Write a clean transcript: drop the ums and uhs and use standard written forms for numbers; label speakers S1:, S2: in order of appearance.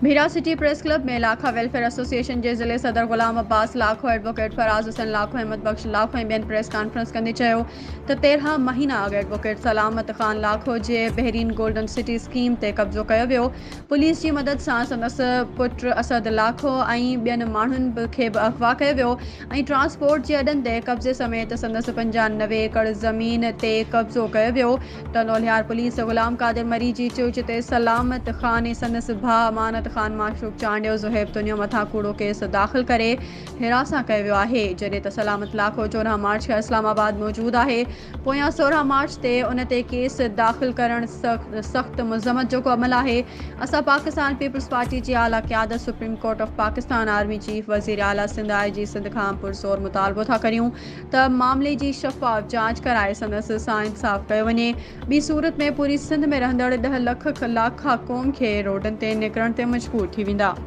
S1: भीरा city press club में लाखा welfare association के ज़िले सदर गुलाम अब्बास लाखो, एडवोकेट फराज हुसैन लाखो, अहमद बख्श लाखो ऐं प्रेस कॉन्फ्रेंस कंदे चयो त 13 महीना अॻु एडवोकेट सलामत ख़ान लाखो जे बहरीन गोल्डन सिटी स्कीम ते कब्ज़ो कयो वियो। पुलिस की मदद सां संदसि पुटु असद लाखो ऐं ॿियनि माण्हुनि खे बि अगवा कयो वियो ऐं ट्रांसपोर्ट जे अॾनि ते कब्ज़े समेत संदसि 95 एकड़ ज़मीन ते कब्ज़ो कयो वियो। टनोलियार पुलिस गुलाम कादिर मरी जी चुच ते सलामत ख़ान ऐं संदसि भाउ अमानत ख़ान माशूक चांडियो ज़ुहैब तुनियो मथां कूड़ो केस दाख़िल करे हिरासा कयो वियो आहे, जॾहिं त सलामत लाखो 14 मार्च खे इस्लामाबाद मौजूदु आहे। पोयां 16 मार्च ते उन ते केस दाख़िल करणु सख़्त मुज़म्मत जो अमल आहे। असां पाकिस्तान पीपल्स पार्टी जी आला क़यादत, Supreme Court of Pakistan, army chief, वज़ीर आला सिंध, IG सिंध खां पुरज़ोर मुतालबो था करियूं त मामले जी शफ़ाफ़ जांच कराए संदसि सां इंसाफ़ कयो वञे। ॿी सूरत में पूरी सिंध में रहंदड़ 10 लख लाखा क़ौम खे रोडनि ते निकिरण ते मजबूर थी वेंदा।